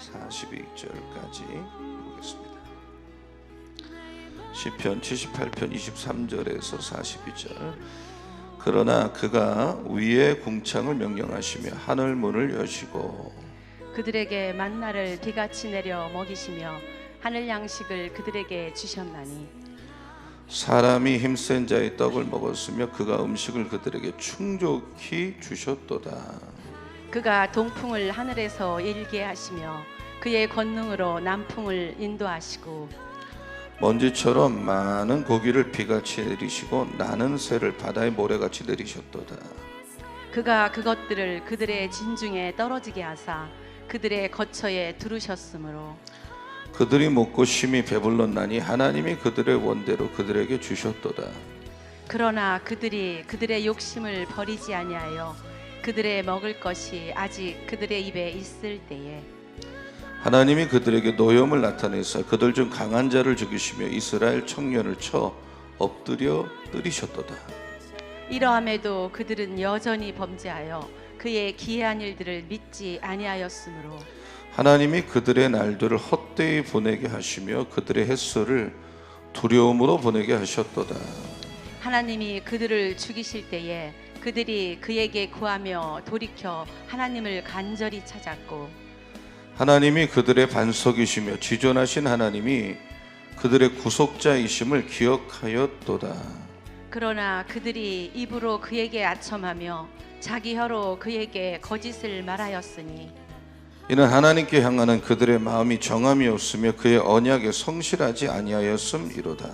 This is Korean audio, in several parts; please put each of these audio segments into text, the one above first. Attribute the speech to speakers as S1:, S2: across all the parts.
S1: 42절까지 보겠습니다. 시편 78편 23절에서 42절. 그러나 그가 위의 궁창을 명령하시며 하늘 문을 여시고
S2: 그들에게 만나를 비같이 내려 먹이시며 하늘 양식을 그들에게 주셨나니
S1: 사람이 힘센 자의 떡을 먹었으며 그가 음식을 그들에게 충족히 주셨도다.
S2: 그가 동풍을 하늘에서 일게 하시며 그의 권능으로 남풍을 인도하시고
S1: 먼지처럼 많은 고기를 비같이 내리시고 나는 새를 바다의 모래같이 내리셨도다.
S2: 그가 그것들을 그들의 진중에 떨어지게 하사 그들의 거처에 두르셨으므로
S1: 그들이 먹고 심히 배불렀나니 하나님이 그들의 원대로 그들에게 주셨도다.
S2: 그러나 그들이 그들의 욕심을 버리지 아니하여 그들의 먹을 것이 아직 그들의 입에 있을 때에
S1: 하나님이 그들에게 노염을 나타내사 그들 중 강한 자를 죽이시며 이스라엘 청년을 쳐 엎드려 때리셨도다.
S2: 이러함에도 그들은 여전히 범죄하여 그의 기이한 일들을 믿지 아니하였으므로
S1: 하나님이 그들의 날들을 헛되이 보내게 하시며 그들의 햇살을 두려움으로 보내게 하셨도다.
S2: 하나님이 그들을 죽이실 때에 그들이 그에게 구하며 돌이켜 하나님을 간절히 찾았고
S1: 하나님이 그들의 반석이시며 지존하신 하나님이 그들의 구속자이심을 기억하였도다.
S2: 그러나 그들이 입으로 그에게 아첨하며 자기 혀로 그에게 거짓을 말하였으니
S1: 이는 하나님께 향하는 그들의 마음이 정함이 없으며 그의 언약에 성실하지 아니하였음이로다.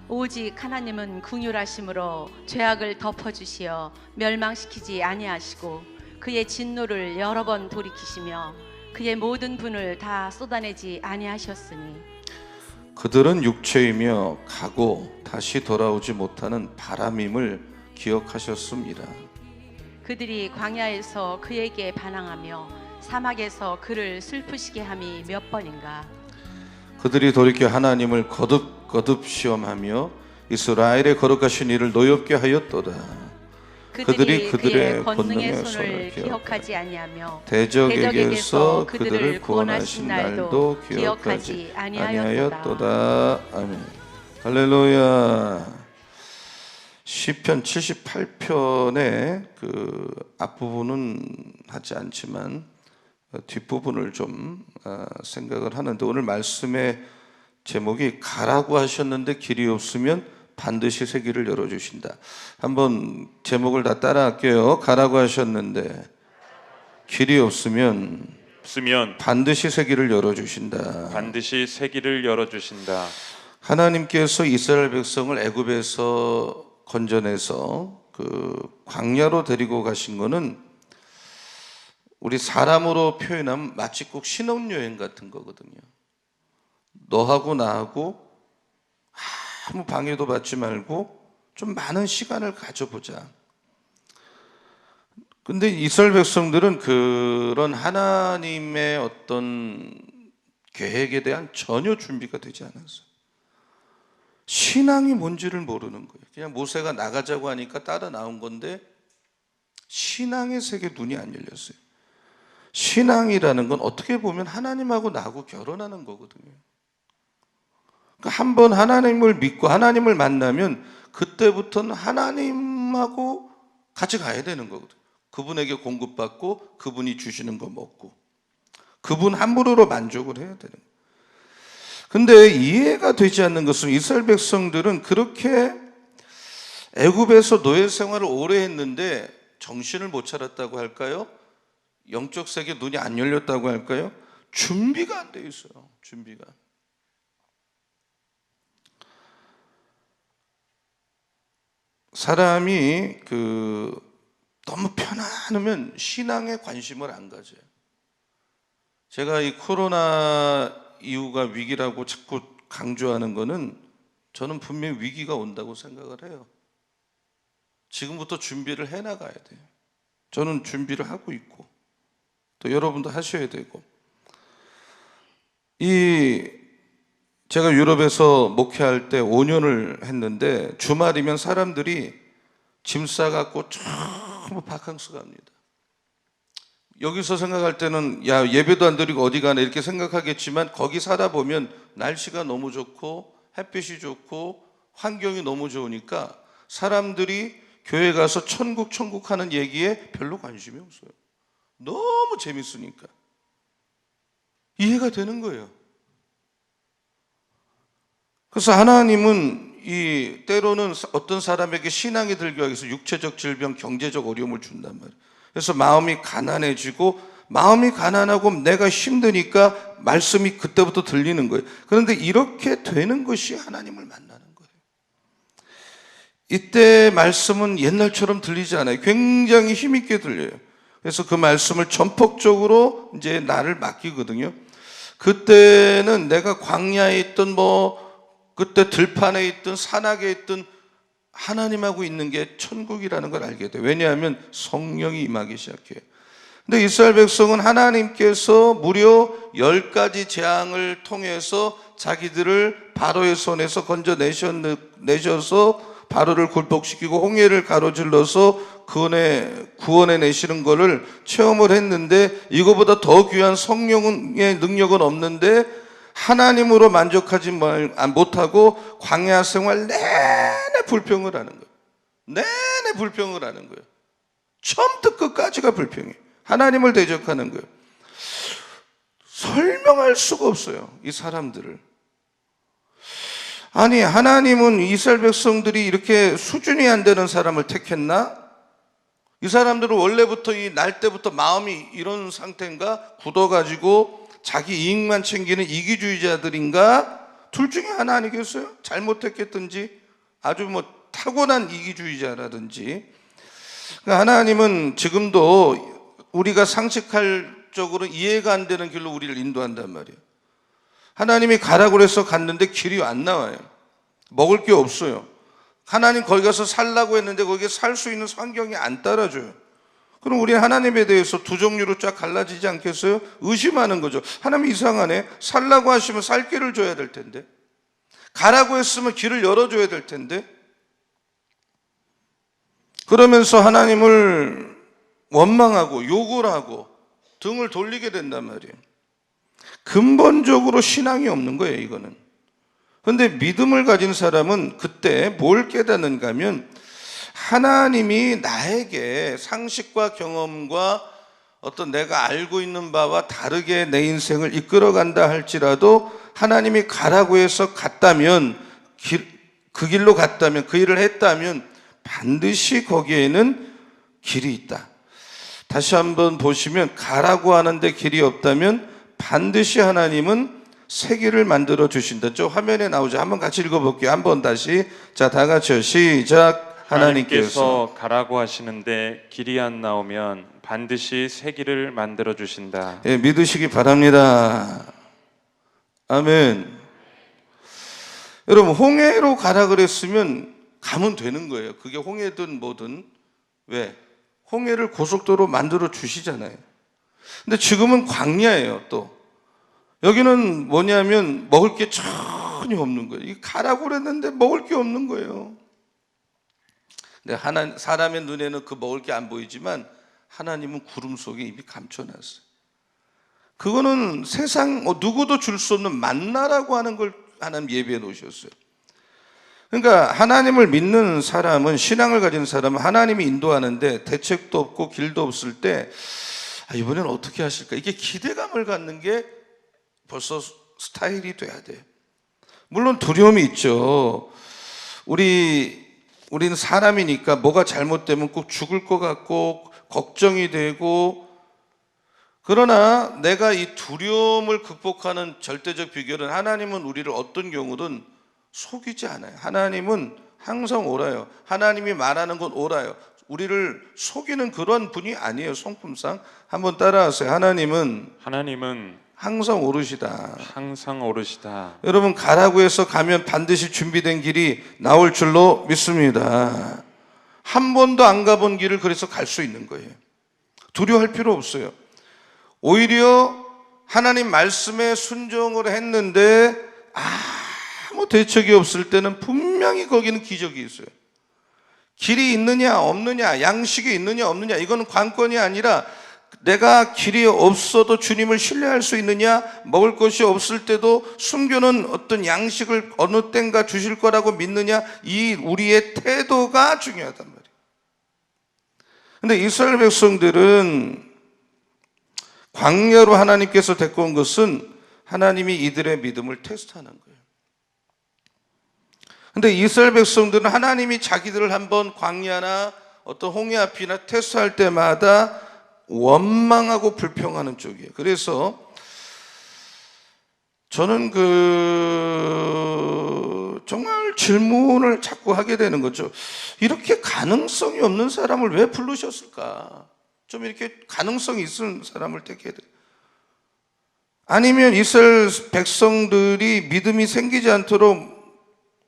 S2: 오직 하나님은 긍휼하심으로 죄악을 덮어주시어 멸망시키지 아니하시고 그의 진노를 여러 번 돌이키시며 그의 모든 분을 다 쏟아내지 아니하셨으니
S1: 그들은 육체이며 가고 다시 돌아오지 못하는 바람임을 기억하셨습니다.
S2: 그들이 광야에서 그에게 반항하며 사막에서 그를 슬프시게 함이 몇 번인가.
S1: 그들이 돌이켜 하나님을 거듭 시험하며 이스라엘의 거룩하신 이를 노엽게 하였도다. 그들이 그들의 권능의 손을
S2: 기억하지 아니하며
S1: 대적에게서 그들을 구원하신 날도 기억하지 아니하였도다. 아멘. 할렐루야. 시편 78편의 그 앞부분은 하지 않지만 뒷부분을 좀 생각을 하는데, 오늘 말씀의 제목이 가라고 하셨는데 길이 없으면 반드시 새 길을 열어주신다. 한번 제목을 다 따라할게요. 가라고 하셨는데 길이 없으면 반드시 새 길을 열어주신다.
S3: 반드시 새 길을 열어주신다.
S1: 하나님께서 이스라엘 백성을 애굽에서 건져내서 그 광야로 데리고 가신 거는 우리 사람으로 표현하면 마치 꼭 신혼여행 같은 거거든요. 너하고 나하고 아무 방해도 받지 말고 좀 많은 시간을 가져보자. 근데 이스라엘 백성들은 그런 하나님의 어떤 계획에 대한 전혀 준비가 되지 않았어요. 신앙이 뭔지를 모르는 거예요. 그냥 모세가 나가자고 하니까 따라 나온 건데 신앙의 세계에 눈이 안 열렸어요. 신앙이라는 건 어떻게 보면 하나님하고 나하고 결혼하는 거거든요. 한번 하나님을 믿고 하나님을 만나면 그때부터는 하나님하고 같이 가야 되는 거거든요. 그분에게 공급받고 그분이 주시는 거 먹고 그분 한 분으로 만족을 해야 되는 거예요. 근데 이해가 되지 않는 것은 이스라엘 백성들은 그렇게 애굽에서 노예 생활을 오래 했는데 정신을 못 차렸다고 할까요? 영적 세계에 눈이 안 열렸다고 할까요? 준비가 안 돼 있어요. 준비가. 사람이 너무 편안하면 신앙에 관심을 안 가져요. 제가 이 코로나 이후가 위기라고 자꾸 강조하는 거는 저는 분명히 위기가 온다고 생각을 해요. 지금부터 준비를 해나가야 돼요. 저는 준비를 하고 있고 또 여러분도 하셔야 되고. 제가 유럽에서 목회할 때 5년을 했는데 주말이면 사람들이 짐 싸갖고 전부 바캉스 갑니다. 여기서 생각할 때는 야 예배도 안 드리고 어디 가나 이렇게 생각하겠지만 거기 살다 보면 날씨가 너무 좋고 햇빛이 좋고 환경이 너무 좋으니까 사람들이 교회 가서 천국 하는 얘기에 별로 관심이 없어요. 너무 재밌으니까. 이해가 되는 거예요. 그래서 하나님은 때로는 어떤 사람에게 신앙이 들기 위해서 육체적 질병, 경제적 어려움을 준단 말이에요. 그래서 마음이 가난해지고, 마음이 가난하고 내가 힘드니까 말씀이 그때부터 들리는 거예요. 그런데 이렇게 되는 것이 하나님을 만나는 거예요. 이때 말씀은 옛날처럼 들리지 않아요. 굉장히 힘있게 들려요. 그래서 그 말씀을 전폭적으로 이제 나를 맡기거든요. 그때는 내가 광야에 있던 그때 들판에 있던 산악에 있던 하나님하고 있는 게 천국이라는 걸 알게 돼요. 왜냐하면 성령이 임하기 시작해요. 근데 이스라엘 백성은 하나님께서 무려 10가지 재앙을 통해서 자기들을 바로의 손에서 건져내셔서 바로를 굴복시키고 홍해를 가로질러서 구원해 내시는 것을 체험을 했는데, 이거보다 더 귀한 성령의 능력은 없는데 하나님으로 만족하지 못하고 광야 생활 내내 불평을 하는 거예요. 내내 불평을 하는 거예요. 처음부터 끝까지가 불평이에요. 하나님을 대적하는 거예요. 설명할 수가 없어요, 이 사람들을. 아니, 하나님은 이스라엘 백성들이 이렇게 수준이 안 되는 사람을 택했나? 이 사람들은 원래부터 날 때부터 마음이 이런 상태인가? 굳어가지고 자기 이익만 챙기는 이기주의자들인가? 둘 중에 하나 아니겠어요? 잘못했겠든지 아주 타고난 이기주의자라든지. 그러니까 하나님은 지금도 우리가 상식적으로 이해가 안 되는 길로 우리를 인도한단 말이에요. 하나님이 가라고 그래서 갔는데 길이 안 나와요. 먹을 게 없어요. 하나님 거기 가서 살라고 했는데 거기에 살 수 있는 환경이 안 따라줘요. 그럼 우리는 하나님에 대해서 두 종류로 쫙 갈라지지 않겠어요? 의심하는 거죠. 하나님 이상하네. 살라고 하시면 살 길을 줘야 될 텐데, 가라고 했으면 길을 열어줘야 될 텐데, 그러면서 하나님을 원망하고 욕을 하고 등을 돌리게 된단 말이에요. 근본적으로 신앙이 없는 거예요, 이거는. 그런데 믿음을 가진 사람은 그때 뭘 깨닫는가 하면, 하나님이 나에게 상식과 경험과 어떤 내가 알고 있는 바와 다르게 내 인생을 이끌어간다 할지라도 하나님이 가라고 해서 갔다면, 그 길로 갔다면, 그 일을 했다면 반드시 거기에는 길이 있다. 다시 한번 보시면, 가라고 하는데 길이 없다면 반드시 하나님은 새 길을 만들어 주신다. 저 화면에 나오죠. 한번 같이 읽어볼게요. 한번 다시. 자, 다 같이요. 시작.
S3: 하나님께서 가라고 하시는데 길이 안 나오면 반드시 새 길을 만들어 주신다.
S1: 예, 믿으시기 바랍니다. 아멘. 여러분, 홍해로 가라 그랬으면 가면 되는 거예요. 그게 홍해든 뭐든. 왜? 홍해를 고속도로 만들어 주시잖아요. 근데 지금은 광야예요. 또 여기는 뭐냐면 먹을 게 전혀 없는 거예요. 가라고 그랬는데 먹을 게 없는 거예요. 근데 사람의 눈에는 그 먹을 게 안 보이지만 하나님은 구름 속에 이미 감춰놨어요. 그거는 세상 누구도 줄 수 없는 만나라고 하는 걸 하나님 예비해 놓으셨어요. 그러니까 하나님을 믿는 사람은, 신앙을 가진 사람은 하나님이 인도하는데 대책도 없고 길도 없을 때 이번엔 어떻게 하실까? 이게 기대감을 갖는 게 벌써 스타일이 돼야 돼요. 물론 두려움이 있죠. 우리는 사람이니까 뭐가 잘못되면 꼭 죽을 것 같고 걱정이 되고, 그러나 내가 이 두려움을 극복하는 절대적 비결은, 하나님은 우리를 어떤 경우든 속이지 않아요. 하나님은 항상 옳아요. 하나님이 말하는 건 옳아요. 우리를 속이는 그런 분이 아니에요. 성품상. 한번 따라하세요. 하나님은 항상 오르시다.
S3: 항상 오르시다.
S1: 여러분, 가라고 해서 가면 반드시 준비된 길이 나올 줄로 믿습니다. 한 번도 안 가본 길을 그래서 갈 수 있는 거예요. 두려워할 필요 없어요. 오히려 하나님 말씀에 순종을 했는데 아무 대책이 없을 때는 분명히 거기는 기적이 있어요. 길이 있느냐 없느냐, 양식이 있느냐 없느냐, 이거는 관건이 아니라 내가 길이 없어도 주님을 신뢰할 수 있느냐? 먹을 것이 없을 때도 숨겨놓은 어떤 양식을 어느 땐가 주실 거라고 믿느냐? 이 우리의 태도가 중요하단 말이에요. 근데 이스라엘 백성들은 광야로 하나님께서 데리고 온 것은 하나님이 이들의 믿음을 테스트하는 거예요. 근데 이스라엘 백성들은 하나님이 자기들을 한번 광야나 어떤 홍해 앞이나 테스트할 때마다 원망하고 불평하는 쪽이에요. 그래서 저는 정말 질문을 자꾸 하게 되는 거죠. 이렇게 가능성이 없는 사람을 왜 부르셨을까? 좀 이렇게 가능성이 있는 사람을 택해야 돼요. 아니면 이스라엘 백성들이 믿음이 생기지 않도록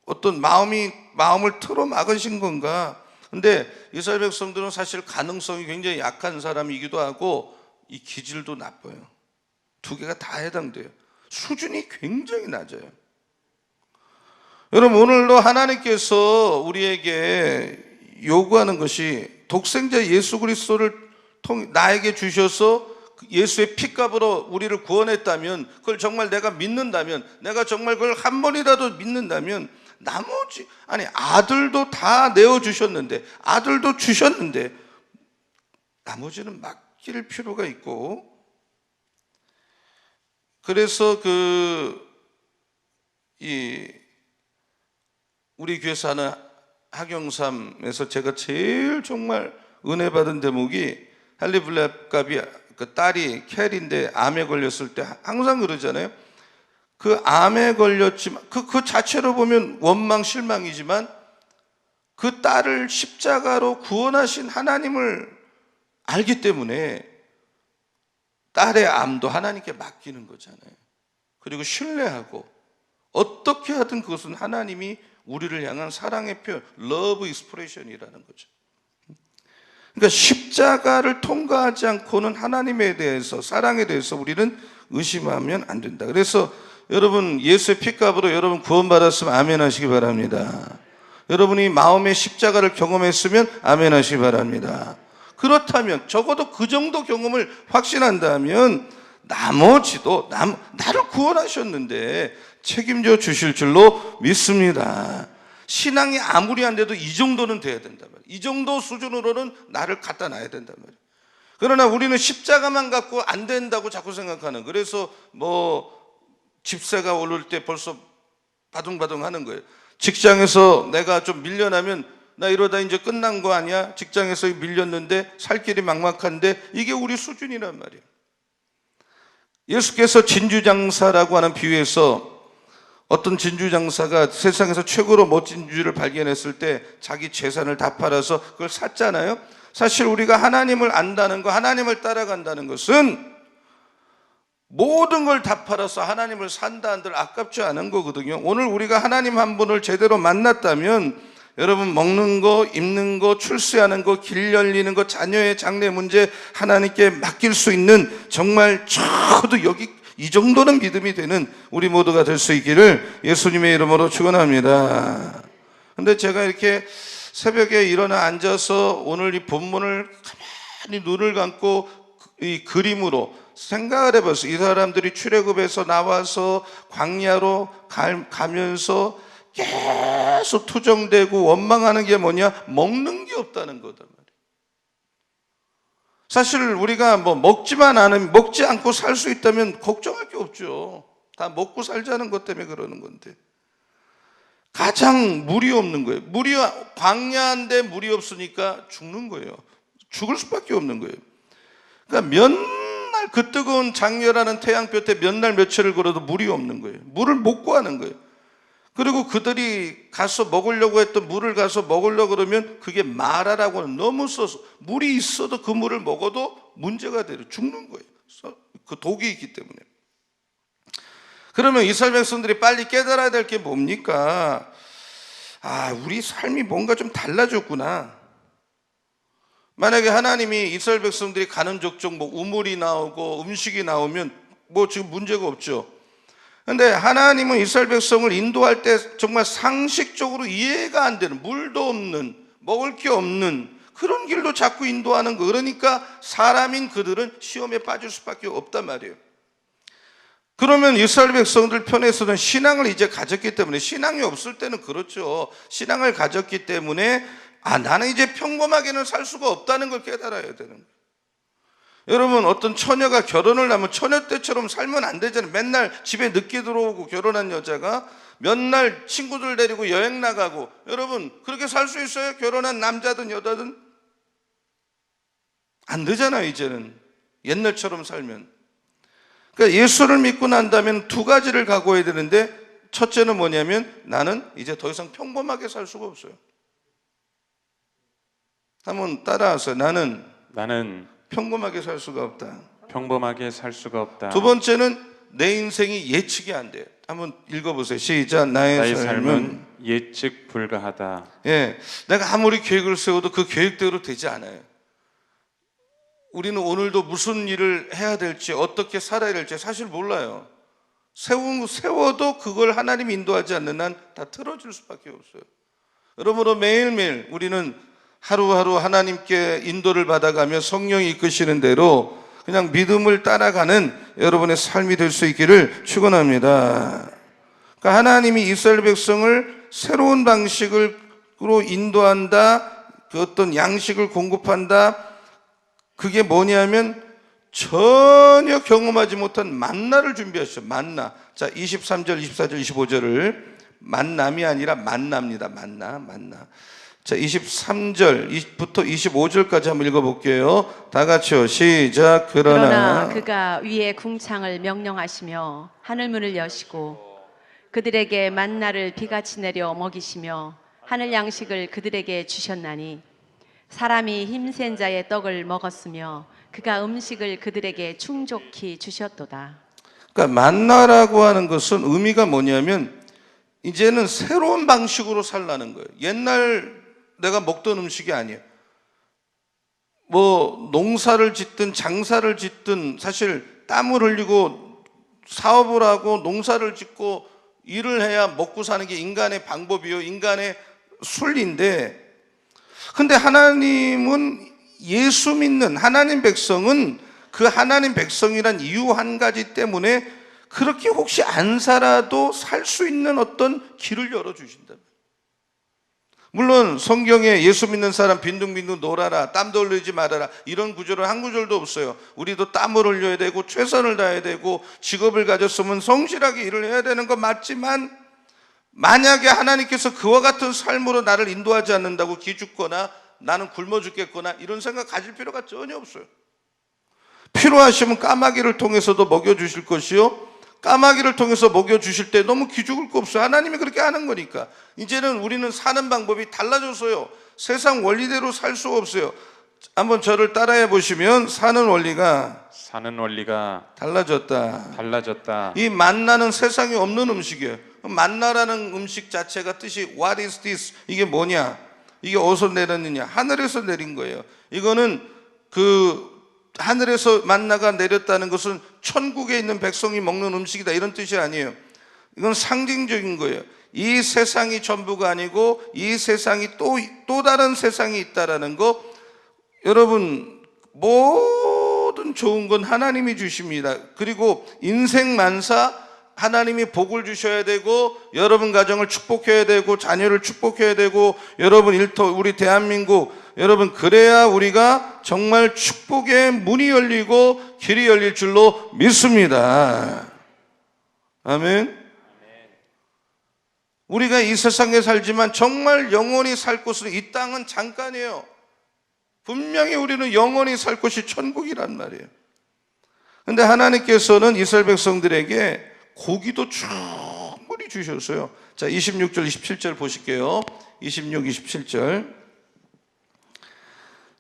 S1: 어떤 마음을 틀어 막으신 건가? 근데 이스라엘 백성들은 사실 가능성이 굉장히 약한 사람이기도 하고 이 기질도 나빠요. 두 개가 다 해당돼요. 수준이 굉장히 낮아요. 여러분, 오늘도 하나님께서 우리에게 요구하는 것이 독생자 예수 그리스도를 나에게 주셔서 예수의 피값으로 우리를 구원했다면, 그걸 정말 내가 믿는다면, 내가 정말 그걸 한 번이라도 믿는다면, 나머지, 아니 아들도 다 내어주셨는데, 아들도 주셨는데 나머지는 맡길 필요가 있고, 그래서 우리 교회에서 하는 학영삼에서 제가 제일 정말 은혜 받은 대목이, 할리 블랩갑이 그 딸이 캐리인데 암에 걸렸을 때 항상 그러잖아요. 그 암에 걸렸지만 그 자체로 보면 원망 실망이지만 그 딸을 십자가로 구원하신 하나님을 알기 때문에 딸의 암도 하나님께 맡기는 거잖아요. 그리고 신뢰하고 어떻게 하든 그것은 하나님이 우리를 향한 사랑의 표현, 러브 익스프레션이라는 거죠. 그러니까 십자가를 통과하지 않고는 하나님에 대해서, 사랑에 대해서 우리는 의심하면 안 된다. 그래서 여러분, 예수의 피값으로 여러분 구원받았으면 아멘 하시기 바랍니다. 여러분이 마음의 십자가를 경험했으면 아멘 하시기 바랍니다. 그렇다면, 적어도 그 정도 경험을 확신한다면 나머지도 나를 구원하셨는데 책임져 주실 줄로 믿습니다. 신앙이 아무리 안 돼도 이 정도는 돼야 된단 말이에요. 이 정도 수준으로는 나를 갖다 놔야 된단 말이에요. 그러나 우리는 십자가만 갖고 안 된다고 자꾸 생각하는, 그래서 집세가 오를 때 벌써 바둥바둥 하는 거예요. 직장에서 내가 좀 밀려나면 나 이러다 이제 끝난 거 아니야? 직장에서 밀렸는데 살 길이 막막한데, 이게 우리 수준이란 말이에요. 예수께서 진주장사라고 하는 비유에서 어떤 진주장사가 세상에서 최고로 멋진 진주를 발견했을 때 자기 재산을 다 팔아서 그걸 샀잖아요. 사실 우리가 하나님을 안다는 거, 하나님을 따라간다는 것은 모든 걸 다 팔아서 하나님을 산다 한들 아깝지 않은 거거든요. 오늘 우리가 하나님 한 분을 제대로 만났다면 여러분, 먹는 거, 입는 거, 출세하는 거, 길 열리는 거, 자녀의 장래 문제 하나님께 맡길 수 있는, 정말 저도 여기 이 정도는 믿음이 되는 우리 모두가 될 수 있기를 예수님의 이름으로 축원합니다. 근데 제가 이렇게 새벽에 일어나 앉아서 오늘 이 본문을 가만히 눈을 감고 이 그림으로 생각을 해봤어요. 이 사람들이 출애굽에서 나와서 광야로 가면서 계속 투정되고 원망하는 게 뭐냐? 먹는 게 없다는 거단 말이에요. 사실 우리가 먹지 않고 살 수 있다면 걱정할 게 없죠. 다 먹고 살자는 것 때문에 그러는 건데, 가장 물이 없는 거예요. 광야인데 물이 없으니까 죽는 거예요. 죽을 수밖에 없는 거예요. 그러니까 맨날 그 뜨거운 장렬하는 태양볕에 몇 날 며칠을 걸어도 물이 없는 거예요. 물을 못 구하는 거예요. 그리고 그들이 가서 먹으려고 했던 물을 가서 먹으려고 그러면 그게 마라라고 하는, 너무 써서 물이 있어도 그 물을 먹어도 문제가 돼요. 죽는 거예요. 그 독이 있기 때문에. 그러면 이스라엘 백성들이 빨리 깨달아야 될 게 뭡니까? 우리 삶이 뭔가 좀 달라졌구나. 만약에 하나님이 이스라엘 백성들이 가는 족족 우물이 나오고 음식이 나오면 지금 문제가 없죠. 근데 하나님은 이스라엘 백성을 인도할 때 정말 상식적으로 이해가 안 되는, 물도 없는, 먹을 게 없는 그런 길로 자꾸 인도하는 거. 그러니까 사람인 그들은 시험에 빠질 수밖에 없단 말이에요. 그러면 이스라엘 백성들 편에서는 신앙을 이제 가졌기 때문에, 신앙이 없을 때는 그렇죠. 신앙을 가졌기 때문에 나는 이제 평범하게는 살 수가 없다는 걸 깨달아야 되는 거예요. 여러분, 어떤 처녀가 결혼을 하면 처녀 때처럼 살면 안 되잖아요. 맨날 집에 늦게 들어오고 결혼한 여자가 몇 날 친구들 데리고 여행 나가고, 여러분 그렇게 살 수 있어요? 결혼한 남자든 여자든 안 되잖아요. 이제는 옛날처럼 살면. 그러니까 예수를 믿고 난다면 두 가지를 각오해야 되는데, 첫째는 뭐냐면 나는 이제 더 이상 평범하게 살 수가 없어요. 한번 따라하세요. 나는 평범하게 살 수가 없다.
S3: 평범하게 살 수가 없다.
S1: 두 번째는 내 인생이 예측이 안 돼. 한번 읽어보세요. 시작. 나의 삶은
S3: 예측 불가하다.
S1: 예, 내가 아무리 계획을 세워도 그 계획대로 되지 않아요. 우리는 오늘도 무슨 일을 해야 될지, 어떻게 살아야 될지 사실 몰라요. 세워도 그걸 하나님이 인도하지 않는 한 다 틀어질 수밖에 없어요. 여러분은 매일매일 우리는 하루하루 하나님께 인도를 받아가며 성령이 이끄시는 대로 그냥 믿음을 따라가는 여러분의 삶이 될 수 있기를 축원합니다. 그러니까 하나님이 이스라엘 백성을 새로운 방식으로 인도한다, 그 어떤 양식을 공급한다. 그게 뭐냐면 전혀 경험하지 못한 만나를 준비하셨어요. 만나. 자, 23절, 24절, 25절을 만남이 아니라 만납니다. 만나. 자, 23절부터 25절까지 한번 읽어볼게요. 다 같이요. 시작.
S2: 그러나 그가 위에 궁창을 명령하시며 하늘문을 여시고 그들에게 만나를 비같이 내려 먹이시며 하늘 양식을 그들에게 주셨나니 사람이 힘센 자의 떡을 먹었으며 그가 음식을 그들에게 충족히 주셨도다.
S1: 그러니까 만나라고 하는 것은 의미가 뭐냐면 이제는 새로운 방식으로 살라는 거예요. 옛날 내가 먹던 음식이 아니에요. 뭐 농사를 짓든 장사를 짓든 사실 땀을 흘리고 사업을 하고 농사를 짓고 일을 해야 먹고 사는 게 인간의 방법이요, 인간의 순리인데, 근데 하나님은 예수 믿는 하나님 백성은 그 하나님 백성이란 이유 한 가지 때문에 그렇게 혹시 안 살아도 살 수 있는 어떤 길을 열어주신다. 물론 성경에 예수 믿는 사람 빈둥빈둥 놀아라, 땀도 흘리지 말아라, 이런 구절은 한 구절도 없어요. 우리도 땀을 흘려야 되고 최선을 다해야 되고 직업을 가졌으면 성실하게 일을 해야 되는 건 맞지만, 만약에 하나님께서 그와 같은 삶으로 나를 인도하지 않는다고 기죽거나 나는 굶어 죽겠거나 이런 생각 가질 필요가 전혀 없어요. 필요하시면 까마귀를 통해서도 먹여주실 것이요, 까마귀를 통해서 먹여주실 때 너무 기죽을 거 없어요. 하나님이 그렇게 하는 거니까. 이제는 우리는 사는 방법이 달라졌어요. 세상 원리대로 살 수가 없어요. 한번 저를 따라해 보시면 사는 원리가 달라졌다. 이 만나는 세상에 없는 음식이에요. 만나라는 음식 자체가 뜻이 What is this? 이게 뭐냐? 이게 어디서 내렸느냐? 하늘에서 내린 거예요. 이거는 하늘에서 만나가 내렸다는 것은 천국에 있는 백성이 먹는 음식이다 이런 뜻이 아니에요. 이건 상징적인 거예요. 이 세상이 전부가 아니고 이 세상이 또 다른 세상이 있다라는 거. 여러분, 모든 좋은 건 하나님이 주십니다. 그리고 인생 만사 하나님이 복을 주셔야 되고, 여러분 가정을 축복해야 되고, 자녀를 축복해야 되고, 여러분 일터, 우리 대한민국, 여러분, 그래야 우리가 정말 축복의 문이 열리고 길이 열릴 줄로 믿습니다. 아멘. 우리가 이 세상에 살지만 정말 영원히 살 곳은, 이 땅은 잠깐이에요. 분명히 우리는 영원히 살 곳이 천국이란 말이에요. 그런데 하나님께서는 이스라엘 백성들에게 고기도 충분히 주셨어요. 자, 26절, 27절 보실게요. 26, 27절.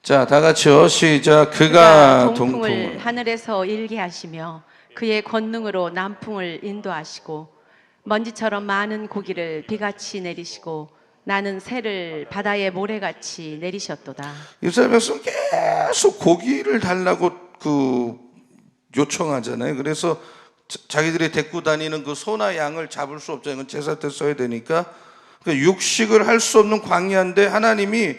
S1: 자, 다 같이요. 시작. 그가 동풍을
S2: 하늘에서 일게 하시며 그의 권능으로 남풍을 인도하시고 먼지처럼 많은 고기를 비같이 내리시고 나는 새를 바다의 모래같이 내리셨도다.
S1: 이스라엘 백성 계속 고기를 달라고 요청하잖아요. 그래서 자기들이 데리고 다니는 그 소나 양을 잡을 수 없잖아요. 이건 제사 때 써야 되니까. 육식을 할 수 없는 광야인데 하나님이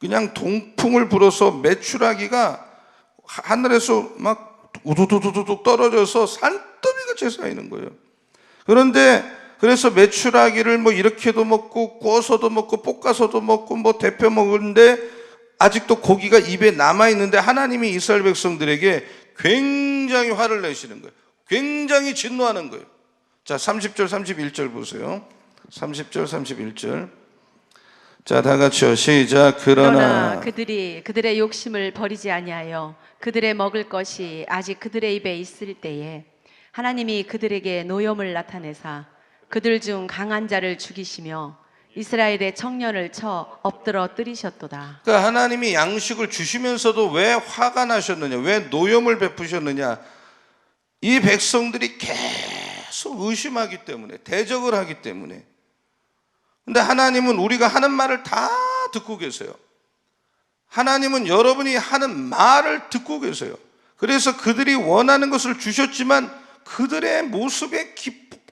S1: 그냥 동풍을 불어서 메추라기가 하늘에서 막 우두두두둑 떨어져서 산더미같이 쌓이는 거예요. 그런데 그래서 메추라기를 뭐 이렇게도 먹고 구워서도 먹고 볶아서도 먹고 뭐 데펴 먹는데 아직도 고기가 입에 남아 있는데 하나님이 이스라엘 백성들에게 굉장히 화를 내시는 거예요. 굉장히 진노하는 거예요. 자, 30절 31절 보세요. 30절 31절. 자, 다 같이요. 시작.
S2: 그러나 그들이 그들의 욕심을 버리지 아니하여 그들의 먹을 것이 아직 그들의 입에 있을 때에 하나님이 그들에게 노염을 나타내사 그들 중 강한 자를 죽이시며 이스라엘의 청년을 쳐 엎드러 뜨리셨도다.
S1: 그러니까 하나님이 양식을 주시면서도 왜 화가 나셨느냐, 왜 노염을 베푸셨느냐, 이 백성들이 계속 의심하기 때문에, 대적을 하기 때문에. 근데 하나님은 우리가 하는 말을 다 듣고 계세요. 하나님은 여러분이 하는 말을 듣고 계세요. 그래서 그들이 원하는 것을 주셨지만 그들의 모습에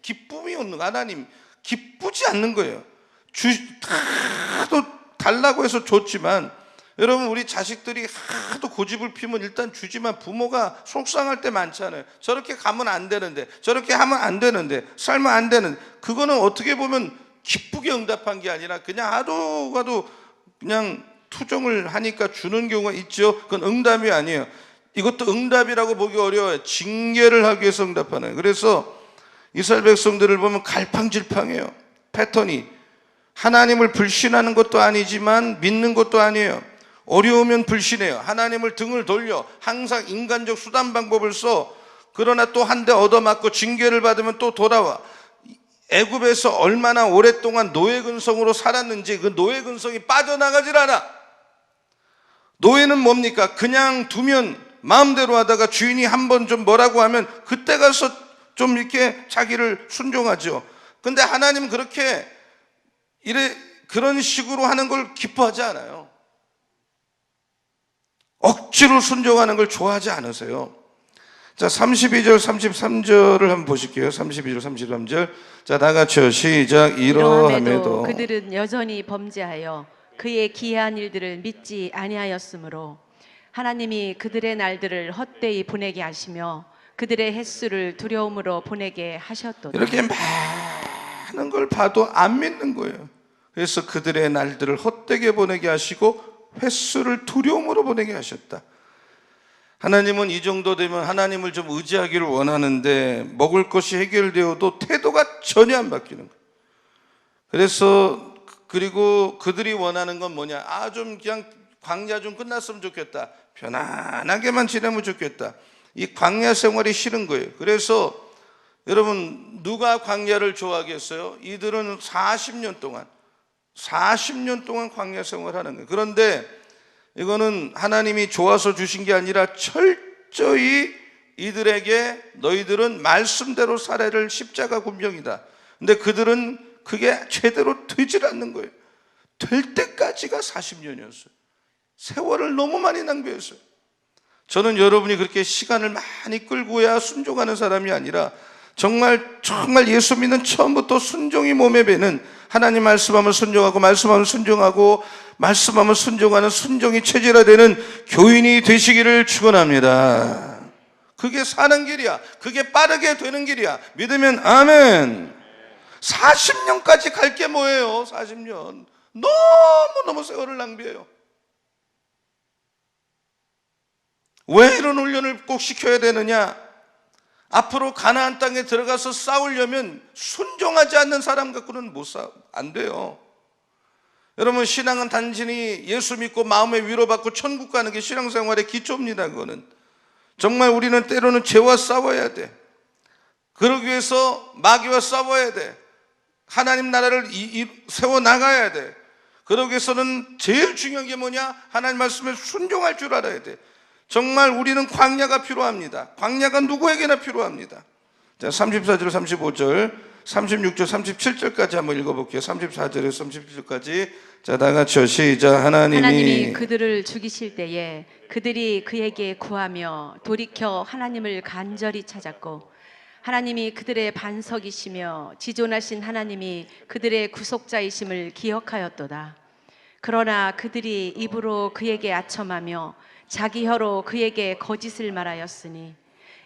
S1: 기쁨이 없는, 하나님 기쁘지 않는 거예요. 다도 달라고 해서 줬지만, 여러분 우리 자식들이 하도 고집을 피우면 일단 주지만 부모가 속상할 때 많잖아요. 저렇게 가면 안 되는데, 저렇게 하면 안 되는데, 살면 안 되는데. 그거는 어떻게 보면 기쁘게 응답한 게 아니라 그냥 하도 가도 그냥 투정을 하니까 주는 경우가 있죠. 그건 응답이 아니에요. 이것도 응답이라고 보기 어려워요. 징계를 하기 위해서 응답하는. 그래서 이스라엘 백성들을 보면 갈팡질팡해요. 패턴이 하나님을 불신하는 것도 아니지만 믿는 것도 아니에요. 어려우면 불신해요. 하나님을 등을 돌려 항상 인간적 수단 방법을 써. 그러나 또 한 대 얻어맞고 징계를 받으면 또 돌아와. 애굽에서 얼마나 오랫동안 노예 근성으로 살았는지 그 노예 근성이 빠져나가질 않아. 노예는 뭡니까? 그냥 두면 마음대로 하다가 주인이 한번 좀 뭐라고 하면 그때 가서 좀 이렇게 자기를 순종하죠. 근데 하나님은 그렇게 그런 식으로 하는 걸 기뻐하지 않아요. 억지로 순종하는 걸 좋아하지 않으세요. 자, 32절 33절을 한번 보실게요. 32절 33절. 자, 다 같이요. 시작. 이러함에도
S2: 그들은 여전히 범죄하여 그의 기이한 일들을 믿지 아니하였으므로 하나님이 그들의 날들을 헛되이 보내게 하시며 그들의 횟수를 두려움으로 보내게 하셨도다.
S1: 이렇게 많은 걸 봐도 안 믿는 거예요. 그래서 그들의 날들을 헛되게 보내게 하시고 횟수를 두려움으로 보내게 하셨다. 하나님은 이 정도 되면 하나님을 좀 의지하기를 원하는데 먹을 것이 해결되어도 태도가 전혀 안 바뀌는 거예요. 그래서 그리고 그들이 원하는 건 뭐냐? 좀 그냥 광야 좀 끝났으면 좋겠다. 편안하게만 지내면 좋겠다. 이 광야 생활이 싫은 거예요. 그래서 여러분 누가 광야를 좋아하겠어요? 이들은 40년 동안 광야 생활하는 거예요. 그런데 이거는 하나님이 좋아서 주신 게 아니라 철저히 이들에게 너희들은 말씀대로 살아를 십자가 군병이다. 근데 그들은 그게 제대로 되질 않는 거예요. 될 때까지가 40년이었어요. 세월을 너무 많이 낭비했어요. 저는 여러분이 그렇게 시간을 많이 끌고야 순종하는 사람이 아니라 정말 예수 믿는 처음부터 순종이 몸에 배는, 하나님 말씀하면 순종하고 말씀하면 순종하고 말씀하면 순종하는 순종이 체질화되는 교인이 되시기를 축원합니다. 그게 사는 길이야. 그게 빠르게 되는 길이야. 믿으면 아멘. 40년까지 갈 게 뭐예요? 40년 너무 세월을 낭비해요. 왜 이런 훈련을 꼭 시켜야 되느냐? 앞으로 가나안 땅에 들어가서 싸우려면 순종하지 않는 사람 갖고는 안 돼요. 여러분, 신앙은 단순히 예수 믿고 마음에 위로받고 천국 가는 게 신앙생활의 기초입니다. 그거는 정말 우리는 때로는 죄와 싸워야 돼. 그러기 위해서 마귀와 싸워야 돼. 하나님 나라를 세워나가야 돼. 그러기 위해서는 제일 중요한 게 뭐냐? 하나님 말씀에 순종할 줄 알아야 돼. 정말 우리는 광야가 필요합니다. 광야가 누구에게나 필요합니다. 자, 34절, 35절, 36절, 37절까지 한번 읽어볼게요. 34절에서 37절까지. 자, 다 같이요. 시작.
S2: 하나님이 그들을 죽이실 때에 그들이 그에게 구하며 돌이켜 하나님을 간절히 찾았고 하나님이 그들의 반석이시며 지존하신 하나님이 그들의 구속자이심을 기억하였도다. 그러나 그들이 입으로 그에게 아첨하며 자기 혀로 그에게 거짓을 말하였으니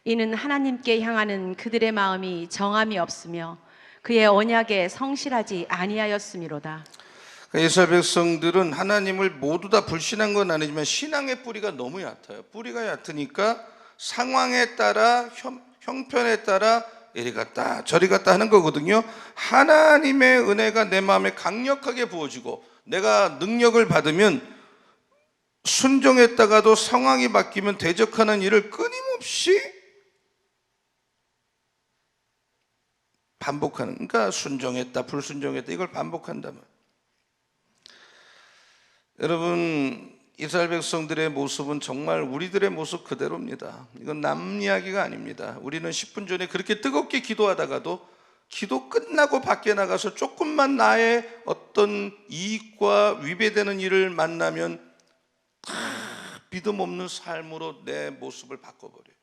S2: 이는 하나님께 향하는 그들의 마음이 정함이 없으며 그의 언약에 성실하지 아니하였음이로다.
S1: 이스라엘 백성들은 하나님을 모두 다 불신한 건 아니지만 신앙의 뿌리가 너무 얕아요. 뿌리가 얕으니까 상황에 따라 형편에 따라 이리 갔다 저리 갔다 하는 거거든요. 하나님의 은혜가 내 마음에 강력하게 부어지고 내가 능력을 받으면 순종했다가도 상황이 바뀌면 대적하는 일을 끊임없이 반복하는, 그러니까 순종했다 불순종했다 이걸 반복한다면, 여러분 이스라엘 백성들의 모습은 정말 우리들의 모습 그대로입니다. 이건 남 이야기가 아닙니다. 우리는 10분 전에 그렇게 뜨겁게 기도하다가도 기도 끝나고 밖에 나가서 조금만 나의 어떤 이익과 위배되는 일을 만나면 다 믿음 없는 삶으로 내 모습을 바꿔버려요.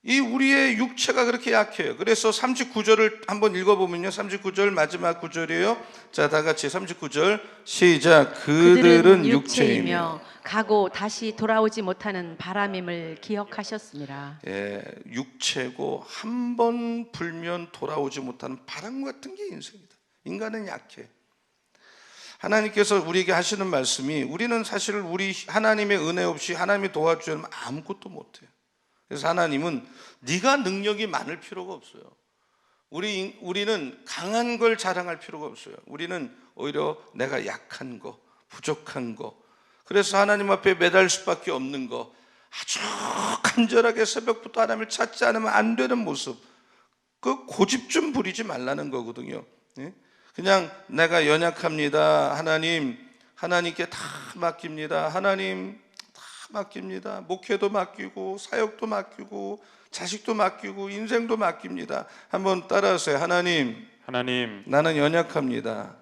S1: 이 우리의 육체가 그렇게 약해요. 그래서 39절을 한번 읽어보면요, 39절 마지막 구절이에요. 자, 다 같이 39절 시작. 그들은 육체이며
S2: 가고 다시 돌아오지 못하는 바람임을 기억하셨습니다.
S1: 예, 육체고 한 번 불면 돌아오지 못하는 바람 같은 게 인생이다. 인간은 약해. 하나님께서 우리에게 하시는 말씀이, 우리는 사실 우리 하나님의 은혜 없이 하나님이 도와주면 아무것도 못해요. 그래서 하나님은 네가 능력이 많을 필요가 없어요. 우리는 강한 걸 자랑할 필요가 없어요. 우리는 오히려 내가 약한 거, 부족한 거, 그래서 하나님 앞에 매달 수밖에 없는 거, 아주 간절하게 새벽부터 하나님을 찾지 않으면 안 되는 모습, 그 고집 좀 부리지 말라는 거거든요. 그냥 내가 연약합니다. 하나님께 다 맡깁니다. 하나님 다 맡깁니다. 목회도 맡기고 사역도 맡기고 자식도 맡기고 인생도 맡깁니다. 한번 따라하세요. 하나님, 나는 연약합니다.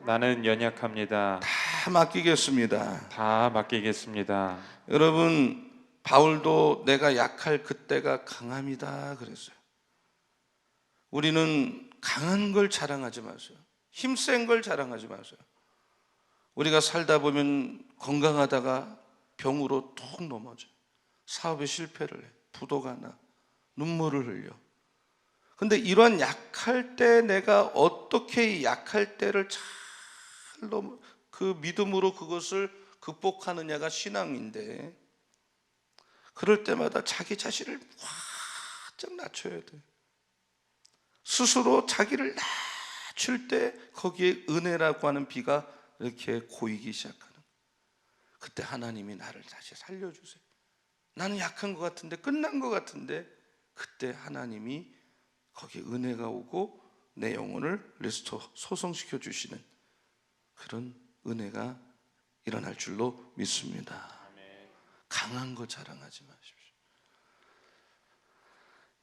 S1: 다 맡기겠습니다.
S3: 다 맡기겠습니다.
S1: 여러분, 바울도 내가 약할 그때가 강함이다 그랬어요. 우리는 강한 걸 자랑하지 마세요. 힘센 걸 자랑하지 마세요. 우리가 살다 보면 건강하다가 병으로 툭 넘어져요. 사업에 실패를 해. 부도가 나. 눈물을 흘려. 근데 이러한 약할 때 내가 어떻게 이 약할 때를 잘 그 믿음으로 그것을 극복하느냐가 신앙인데, 그럴 때마다 자기 자신을 활짝 낮춰야 돼. 스스로 자기를 낮출 때 거기에 은혜라고 하는 비가 이렇게 고이기 시작하는, 그때 하나님이 나를 다시 살려주세요. 나는 약한 것 같은데, 끝난 것 같은데, 그때 하나님이 거기에 은혜가 오고 내 영혼을 리스토 소성시켜 주시는 그런 은혜가 일어날 줄로 믿습니다. 강한 거 자랑하지 마십시오.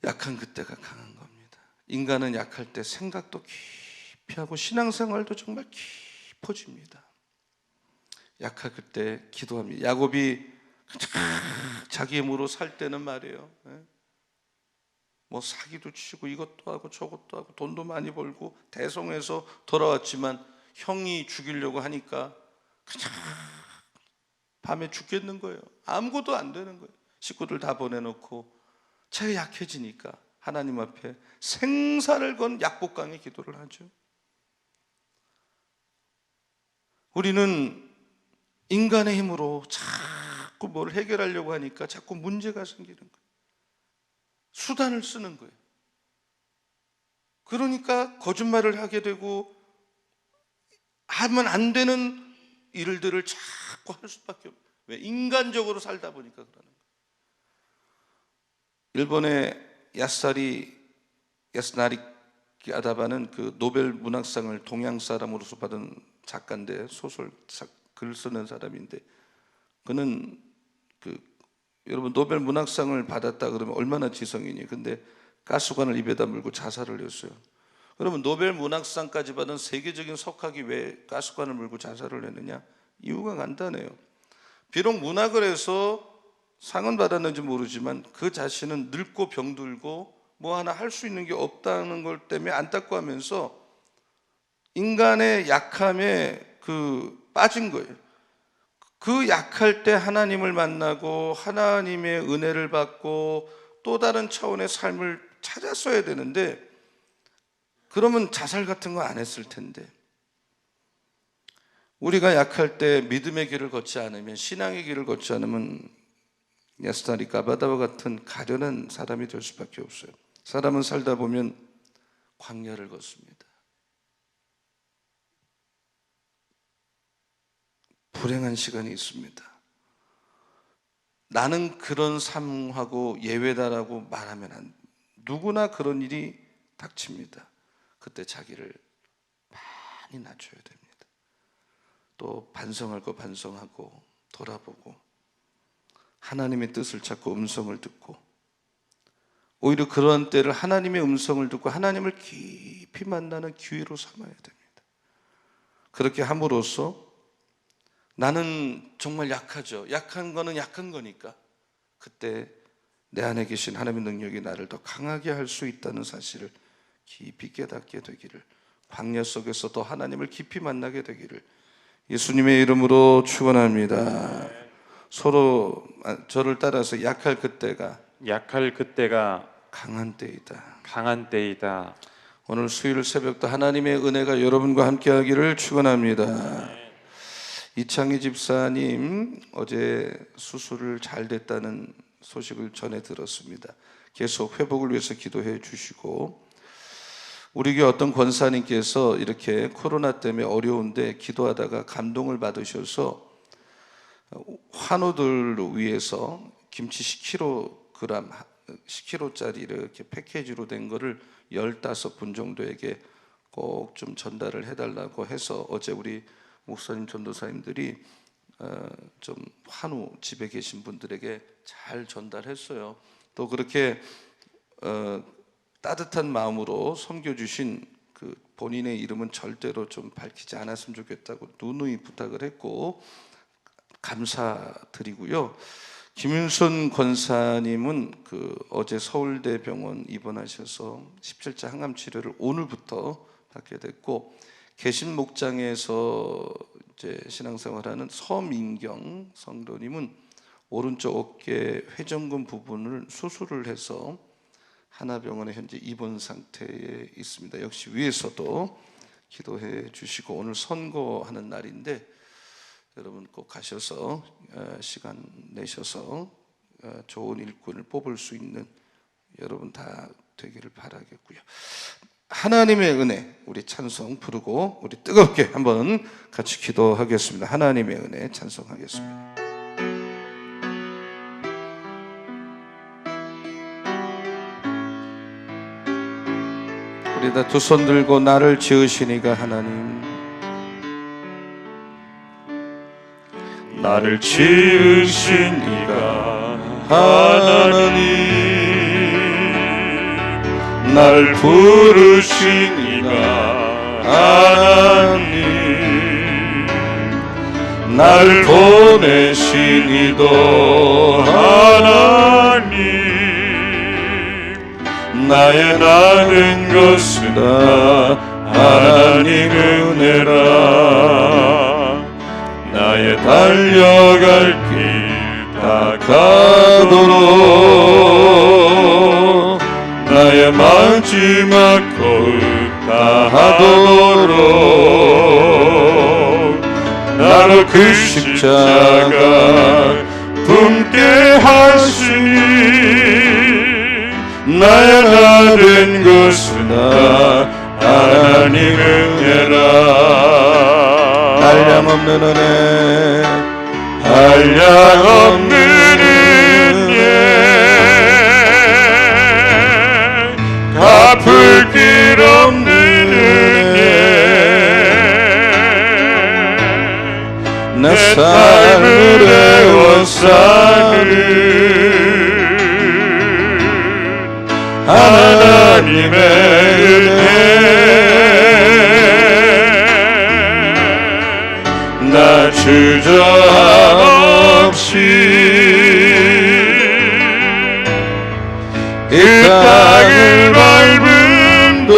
S1: 약한 그때가 강한 겁니다. 인간은 약할 때 생각도 깊이 하고 신앙생활도 정말 깊어집니다. 약할 그때 기도합니다. 야곱이 자기 힘으로 살 때는 말이에요, 뭐 사기도 치고 이것도 하고 저것도 하고 돈도 많이 벌고 대성해서 돌아왔지만 형이 죽이려고 하니까 그냥 밤에 죽겠는 거예요. 아무것도 안 되는 거예요. 식구들 다 보내놓고 제가 약해지니까 하나님 앞에 생사를 건 약복강의 기도를 하죠. 우리는 인간의 힘으로 자꾸 뭘 해결하려고 하니까 자꾸 문제가 생기는 거예요. 수단을 쓰는 거예요. 그러니까 거짓말을 하게 되고 하면 안 되는 일들을 자꾸 할 수밖에 없어요. 왜? 인간적으로 살다 보니까 그러는 거예요. 일본의 야스나리 아다바는 그 노벨 문학상을 동양 사람으로서 받은 작가인데, 소설 글 쓰는 사람인데, 그는 여러분 노벨 문학상을 받았다 그러면 얼마나 지성이니? 근데 가스관을 입에다 물고 자살을 했어요. 그러면 노벨 문학상까지 받은 세계적인 석학이 왜 가스관을 물고 자살을 했느냐? 이유가 간단해요. 비록 문학을 해서 상은 받았는지 모르지만 그 자신은 늙고 병들고 뭐 하나 할 수 있는 게 없다는 걸 때문에 안타까워하면서 인간의 약함에 빠진 거예요. 그 약할 때 하나님을 만나고 하나님의 은혜를 받고 또 다른 차원의 삶을 찾았어야 되는데, 그러면 자살 같은 거 안 했을 텐데. 우리가 약할 때 믿음의 길을 걷지 않으면, 신앙의 길을 걷지 않으면 야스타리 가바다와 같은 가련한 사람이 될 수밖에 없어요. 사람은 살다 보면 광야를 걷습니다. 불행한 시간이 있습니다. 나는 그런 삶하고 예외다라고 말하면 안, 누구나 그런 일이 닥칩니다. 그때 자기를 많이 낮춰야 됩니다. 또 반성할 거 반성하고 돌아보고 하나님의 뜻을 찾고 음성을 듣고, 오히려 그런 때를 하나님의 음성을 듣고 하나님을 깊이 만나는 기회로 삼아야 됩니다. 그렇게 함으로써 나는 정말 약하죠. 약한 거는 약한 거니까 그때 내 안에 계신 하나님의 능력이 나를 더 강하게 할 수 있다는 사실을 깊이 깨닫게 되기를, 광야 속에서 더 하나님을 깊이 만나게 되기를 예수님의 이름으로 축원합니다. 서로 저를 따라서 약할 그때가 강한 때이다. 오늘 수요일 새벽도 하나님의 은혜가 여러분과 함께하기를 축원합니다. 이창희 집사님 어제 수술을 잘 됐다는 소식을 전해 들었습니다. 계속 회복을 위해서 기도해 주시고, 우리 교회 어떤 권사님께서 이렇게 코로나 때문에 어려운데 기도하다가 감동을 받으셔서 환우들을 위해서 김치 10kg짜리 이렇게 패키지로 된 거를 15분 정도에게 꼭 좀 전달을 해달라고 해서 어제 우리 목사님 전도사님들이 좀 환우 집에 계신 분들에게 잘 전달했어요. 또 그렇게 따뜻한 마음으로 섬겨주신 그 본인의 이름은 절대로 좀 밝히지 않았으면 좋겠다고 누누이 부탁을 했고 감사드리고요. 김윤선 권사님은 어제 서울대병원 입원하셔서 17차 항암 치료를 오늘부터 받게 됐고, 개신 목장에서 이제 신앙생활하는 서민경 성도님은 오른쪽 어깨 회전근 부분을 수술을 해서 하나병원에 현재 입원 상태에 있습니다. 역시 위에서도 기도해 주시고, 오늘 선거하는 날인데 여러분 꼭 가셔서 시간 내셔서 좋은 일꾼을 뽑을 수 있는 여러분 다 되기를 바라겠고요. 하나님의 은혜, 우리 찬송 부르고 우리 뜨겁게 한번 같이 기도하겠습니다. 하나님의 은혜 찬송하겠습니다. 우리 다 두 손 들고 나를 지으시니가 하나님,
S3: 나를 지으신 이가
S1: 하나님, 날 부르신 이가 하나님, 날 보내신 이도 하나님, 나의 나는 것은 다 하나님 은혜라. 나의 달려갈 길 다 가도록, 나의 마지막 거듭 다 하도록, 나로 그 십자가 품게 하시니, 나의 다른 것은 다 하나님 은혜라. 한량없는 은혜, 한량없는 은혜, 갚을 길 없는 은혜, 내 삶을 에워싸는 하나님의 은혜, 나 주저함 없이 이 땅을 밟음도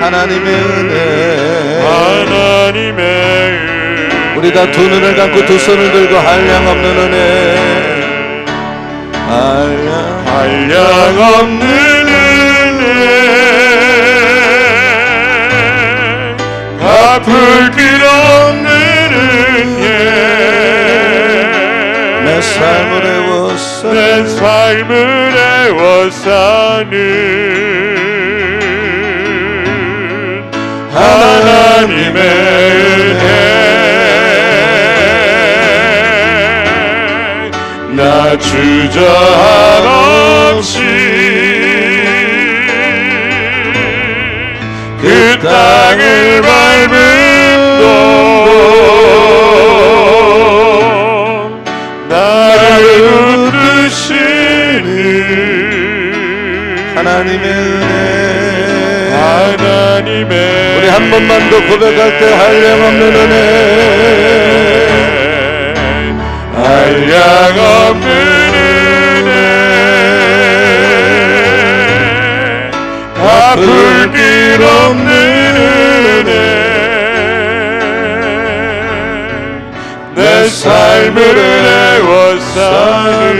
S1: 하나님의 은혜.
S3: 하나님의 은혜.
S1: 우리 다 두 눈을 감고 두 손을 들고 한량없는 은혜.
S3: 한량없는 은혜. 갚을 길 없는 은혜.
S1: 내 삶을 애워싸는
S3: 내 삶을 애워싸는 하나님의 은혜. 나 주저함 없이 그 땅을 밟음도 나를 붙드시는
S1: 하나님의 은혜.
S3: 하나님의
S1: 우리 한 번만 더 고백할 때 한량없는 은혜.
S3: 한량없는 은혜. 갚을 길 없는 은혜. 내 삶을 애워싸는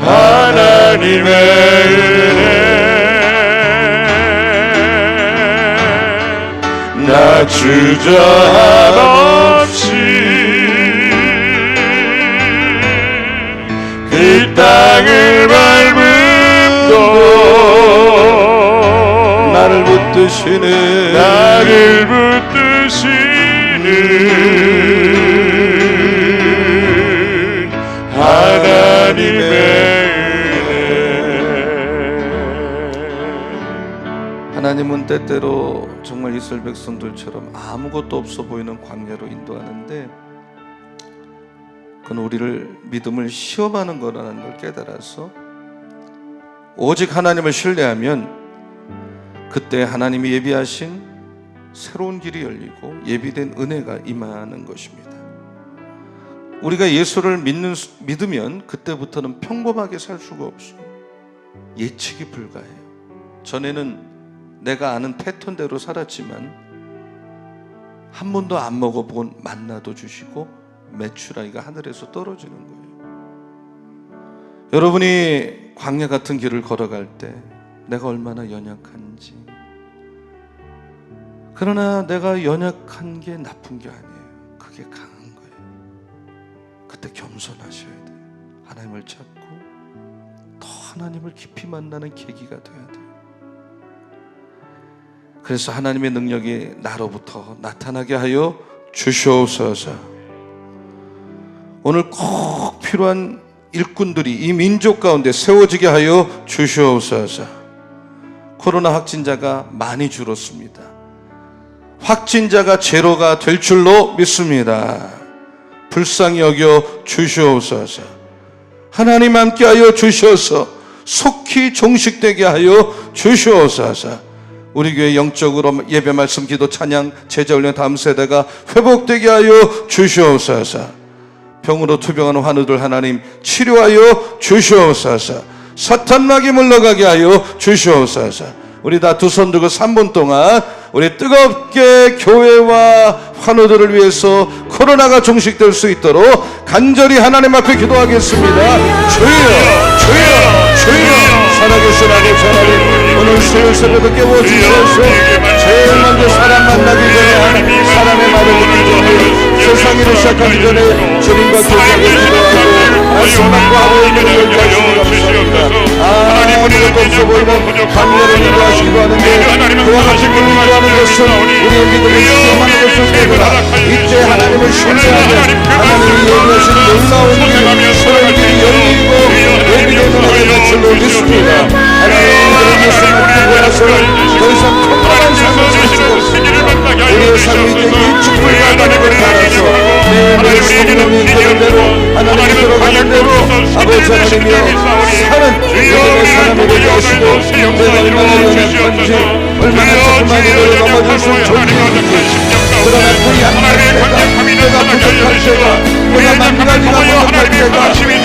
S3: 하나님의 은혜. 나 주저함 없이 그 땅을 밟음도
S1: 나를 붙드시는
S3: 나를 붙드시는 하나님의 은혜.
S1: 하나님은 때때로 정말 이스라엘 백성들처럼 아무것도 없어 보이는 광야로 인도하는데 그건 우리를 믿음을 시험하는 거라는 걸 깨달아서 오직 하나님을 신뢰하면 그때 하나님이 예비하신 새로운 길이 열리고 예비된 은혜가 임하는 것입니다. 우리가 예수를 믿으면 그때부터는 평범하게 살 수가 없어요. 예측이 불가해요. 전에는 내가 아는 패턴대로 살았지만 한 번도 안 먹어본 만나도 주시고 메추라기가 하늘에서 떨어지는 거예요. 여러분이 광야 같은 길을 걸어갈 때 내가 얼마나 연약한지, 그러나 내가 연약한 게 나쁜 게 아니에요. 그게 강한 거예요. 그때 겸손하셔야 돼요. 하나님을 찾고 더 하나님을 깊이 만나는 계기가 돼야 돼요. 그래서 하나님의 능력이 나로부터 나타나게 하여 주시옵소서. 오늘 꼭 필요한 일꾼들이 이 민족 가운데 세워지게 하여 주시옵소서. 코로나 확진자가 많이 줄었습니다. 확진자가 제로가 될 줄로 믿습니다. 불쌍히 여겨 주시옵소서. 하나님 함께하여 주셔서 속히 종식되게 하여 주시옵소서. 우리 교회 영적으로 예배 말씀 기도 찬양 제자훈련 다음 세대가 회복되게 하여 주시옵소서. 병으로 투병하는 환우들 하나님 치료하여 주시옵소서. 사탄 마귀 물러가게 하여 주시옵소서. 우리 다 두 손 들고 3분 동안 우리 뜨겁게 교회와 환우들을 위해서 코로나가 종식될 수 있도록 간절히 하나님 앞에 기도하겠습니다. 주여 주여 주여. 살아계신 아버지 하나님, 오늘 수요일 새벽에 깨워주셔서 제일 먼저 사람 만나기 전에 사람의 말을 듣기 전에 세상 일을 시작하기 전에 주님과 교제하게 기도하고 말씀과 하루의 길을 열게 하시니 감사합니다. 아무것도 없어 보이는 광야를 인도하시기도 하는데 그와 같이 인도하는 것은 우리의 믿음을 시험하는 것을 때문에 이때 하나님을 신뢰하면 하나님이 예비하신 놀라운 길, 새로운 길이 열리고 예비된 은혜의 줄로 믿습니다. 하나님의 말씀만 듣고 더 이상 평범한 삶을 살 수가 없습니다. 우리의 삶이 이제 이 축복을 받는 걸 따라서 매일매일 성령이 되는 대로 하나님이 들어가는 대로 아버지 하나님이여 사는 믿음의 사람이 되게 하시고 내가 얼마나 연약한지 얼마나 조그마한 일로 넘어질 수 있는지 그러나 그 약할 때가, 내가 부족할 때가, 내가 만나기가 부족할 때가,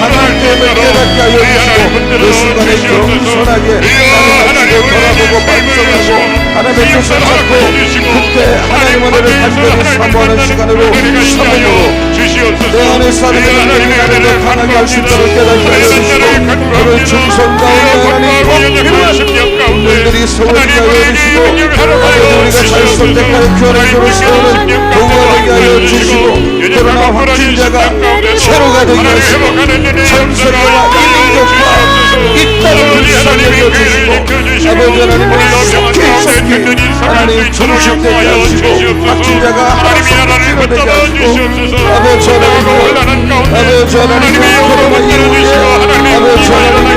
S1: 강할 때를 깨닫게 하여 주시고 그 순간에 겸손하게 나를 돌아보고 반성하고 하나님의 뜻을 찾고 그때 하나님 은혜를 간절히 사모하는 시간으로 삼음으로 내 안에 사는 하나님의 나를 강하게 할 수 있도록 깨닫게 하여 주시고 오늘 중선 가운데 하나님 꼭 필요한 분들이 세워지게 하여 주시고 우리가 잘 선택하여 교회를 세우는 도구가 되게 하여 주시고 그러나 확진자가 제로가 되게 하시고 전 세계와 이민족과 이 땅을 살려여 주시고 아버지 하나님을 속히 하나님 중식되게 하시고 확진자가 하나님 되게 하시고 아버지 하나님 코로나 이후에 아버지 하나님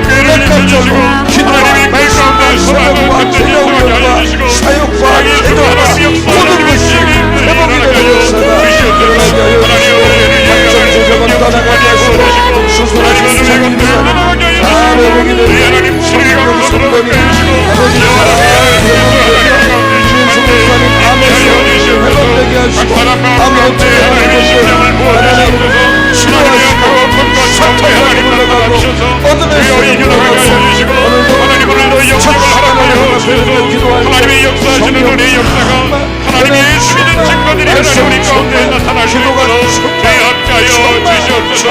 S1: 교회가 각적으로 기도와 사역과 개혁과 사역과 기도와 모든 것이 회복이 되는 역사가 일어나게 하여 주시고 각종 조정은 떠나가게 하시고 수술하신 장님들 다 회복이 되는 성령 성도님 아버지 다 회복되며 주님성도님 아멘을 회복되게 하시고 아무것도 하나님 치료하시고 사탄을 물러가고 어둠의 세력을 물러가고 오늘도 첫 시간을 회복되며 기도하시고
S4: 하나님의 역사하시는 은혜의 역사가 하나님의 예수님의 증거들이 하나님 우리 가운데 나타나시는 것으로 되었다여 주시옵소서.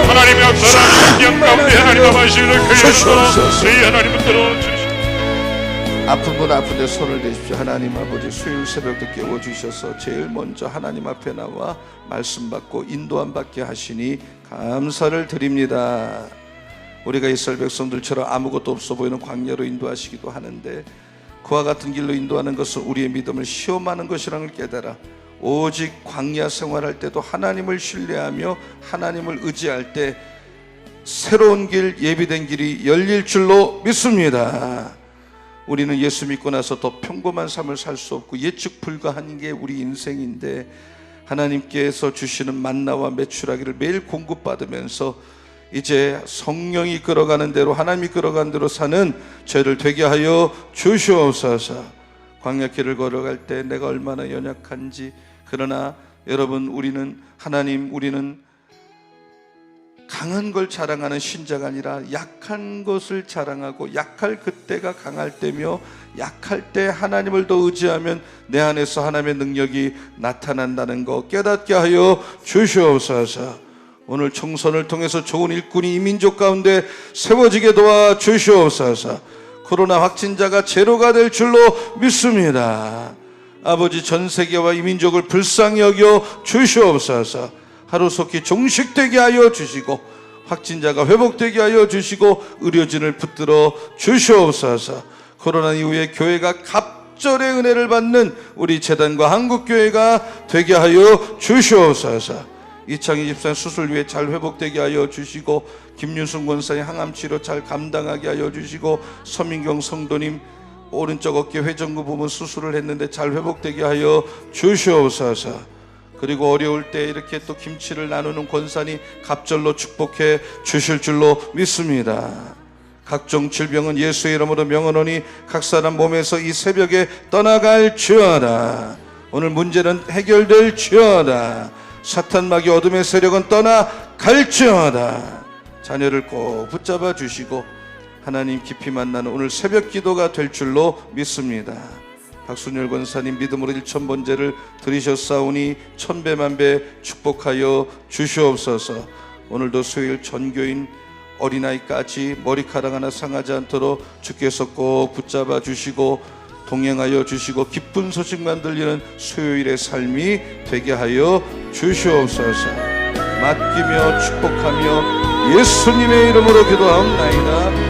S4: 하나님의 역사는 성경 가운데 하나님 아버지를 그리스도로 저희 하나님 붙들어 주시옵소서.
S1: 아픈 분 아픈데 손을 대십시오. 하나님 아버지 수요일 새벽도 깨워주셔서 제일 먼저 하나님 앞에 나와 말씀 받고 인도함 받게 하시니 감사를 드립니다. 우리가 이스라엘 백성들처럼 아무것도 없어 보이는 광야로 인도하시기도 하는데 그와 같은 길로 인도하는 것은 우리의 믿음을 시험하는 것이라는 걸 깨달아 오직 광야 생활할 때도 하나님을 신뢰하며 하나님을 의지할 때 새로운 길, 예비된 길이 열릴 줄로 믿습니다. 우리는 예수 믿고 나서 더 평범한 삶을 살 수 없고 예측 불가한 게 우리 인생인데 하나님께서 주시는 만나와 메추라기를 매일 공급받으면서 이제 성령이 이끌어가는 대로 하나님이 이끌어가는 대로 사는 죄를 되게 하여 주시옵소서. 광야길을 걸어갈 때 내가 얼마나 연약한지 그러나 여러분 우리는 강한 걸 자랑하는 신자가 아니라 약한 것을 자랑하고 약할 그때가 강할 때며 약할 때 하나님을 더 의지하면 내 안에서 하나님의 능력이 나타난다는 거 깨닫게 하여 주시옵소서. 오늘 총선을 통해서 좋은 일꾼이 이 민족 가운데 세워지게 도와 주시옵소서. 코로나 확진자가 제로가 될 줄로 믿습니다. 아버지 전 세계와 이 민족을 불쌍히 여겨 주시옵소서. 하루속히 종식되게 하여 주시고 확진자가 회복되게 하여 주시고 의료진을 붙들어 주시옵소서. 코로나 이후에 교회가 갑절의 은혜를 받는 우리 재단과 한국교회가 되게 하여 주시옵소서. 이창희 집사 수술 위에 잘 회복되게 하여 주시고 김윤순 권사의 항암치료 잘 감당하게 하여 주시고 서민경 성도님 오른쪽 어깨 회전근 부분 수술을 했는데 잘 회복되게 하여 주시옵소서. 그리고 어려울 때 이렇게 또 김치를 나누는 권사님 갑절로 축복해 주실 줄로 믿습니다. 각종 질병은 예수의 이름으로 명하노니 각 사람 몸에서 이 새벽에 떠나갈지어다. 오늘 문제는 해결될지어다. 사탄 마귀 어둠의 세력은 떠나갈지어다. 자녀를 꼭 붙잡아 주시고 하나님 깊이 만나는 오늘 새벽 기도가 될 줄로 믿습니다. 박순열 권사님 믿음으로 1000번제를 드리셨사오니 1000배만배 축복하여 주시옵소서. 오늘도 수요일 전교인 어린아이까지 머리카락 하나 상하지 않도록 주께서 꼭 붙잡아 주시고 동행하여 주시고 기쁜 소식만 들리는 수요일의 삶이 되게 하여 주시옵소서. 맡기며 축복하며 예수님의 이름으로 기도하옵나이다.